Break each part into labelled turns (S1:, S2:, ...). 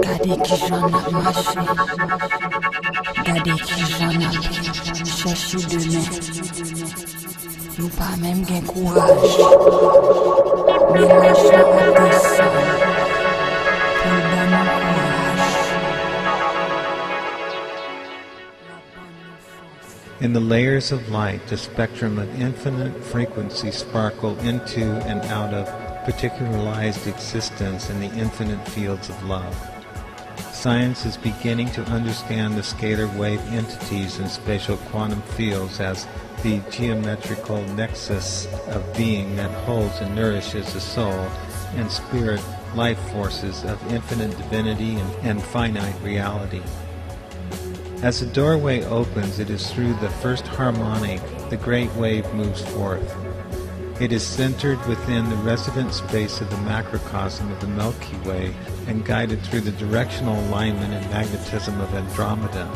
S1: Gade ki jan ap mache, gade ki jan ap chèche demen. Nou pa mèm gen kouraj, men l'ajan ap desan pou l'ban nou kouraj.
S2: In the layers of light, the spectrum of infinite frequencies sparkle into and out of particularized existence in the infinite fields of love. Science is beginning to understand the scalar wave entities and spatial quantum fields as the geometrical nexus of being that holds and nourishes the soul and spirit life forces of infinite divinity and finite reality. As the doorway opens, it is through the first harmonic the great wave moves forth. It is centered within the resident space of the macrocosm of the Milky Way and guided through the directional alignment and magnetism of Andromeda.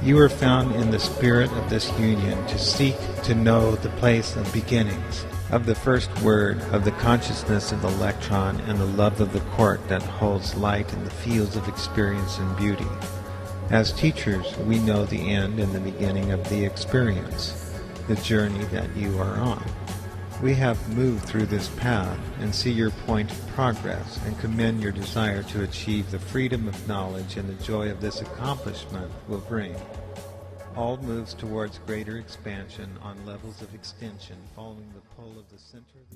S2: You are found in the spirit of this union to seek to know the place of beginnings, of the first word, of the consciousness of the electron and the love of the quark that holds light in the fields of experience and beauty. As teachers, we know the end and the beginning of the experience, the journey that you are on. We have moved through this path and see your point of progress and commend your desire to achieve the freedom of knowledge and the joy of this accomplishment will bring. All moves towards greater expansion on levels of extension following the pull of the center of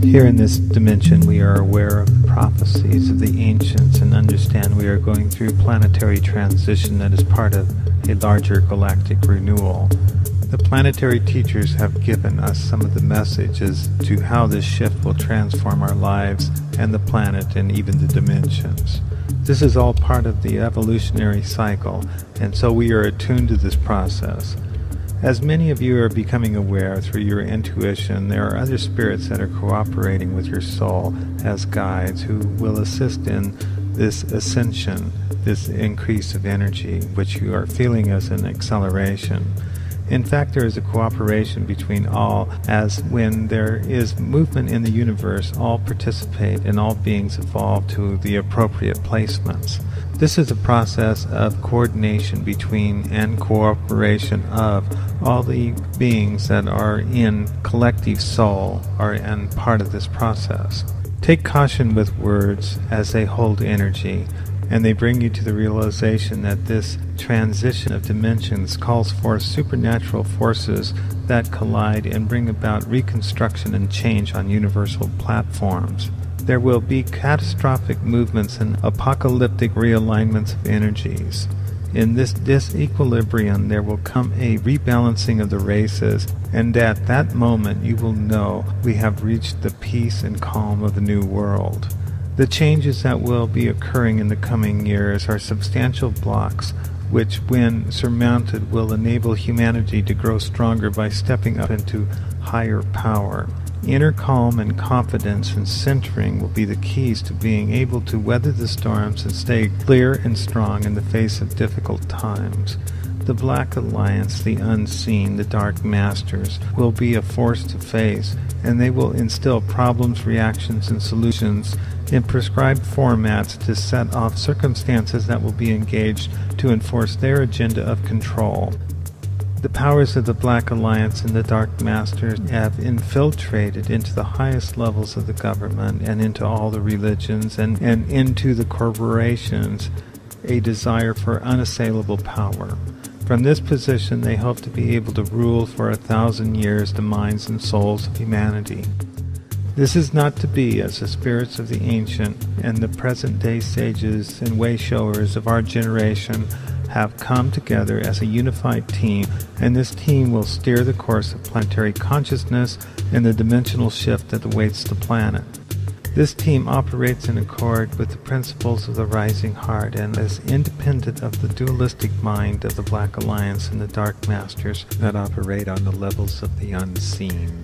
S2: the... Here in this dimension we are aware of the prophecies of the ancients and understand we are going through planetary transition that is part of a larger galactic renewal. The planetary teachers have given us some of the messages to how this shift will transform our lives and the planet and even the dimensions. This is all part of the evolutionary cycle, and so we are attuned to this process. As many of you are becoming aware through your intuition, there are other spirits that are cooperating with your soul as guides who will assist in this ascension, this increase of energy, which you are feeling as an acceleration. In fact, there is a cooperation between all, as when there is movement in the universe, all participate and all beings evolve to the appropriate placements. This is a process of coordination between and cooperation of all the beings that are in collective soul are and part of this process. Take caution with words as they hold energy, and they bring you to the realization that this transition of dimensions calls for supernatural forces that collide and bring about reconstruction and change on universal platforms. There will be catastrophic movements and apocalyptic realignments of energies. In this disequilibrium there will come a rebalancing of the races, and at that moment you will know we have reached the peace and calm of the new world. The changes that will be occurring in the coming years are substantial blocks which, when surmounted, will enable humanity to grow stronger by stepping up into higher power. Inner calm and confidence and centering will be the keys to being able to weather the storms and stay clear and strong in the face of difficult times. The Black Alliance, the unseen, the Dark Masters, will be a force to face, and they will instill problems, reactions, and solutions in prescribed formats to set off circumstances that will be engaged to enforce their agenda of control. The powers of the Black Alliance and the Dark Masters have infiltrated into the highest levels of the government and into all the religions and into the corporations a desire for unassailable power. From this position they hope to be able to rule for 1,000 years the minds and souls of humanity. This is not to be as the spirits of the ancient and the present-day sages and way-showers of our generation have come together as a unified team, and this team will steer the course of planetary consciousness and the dimensional shift that awaits the planet. This team operates in accord with the principles of the Rising Heart and is independent of the dualistic mind of the Black Alliance and the Dark Masters that operate on the levels of the unseen.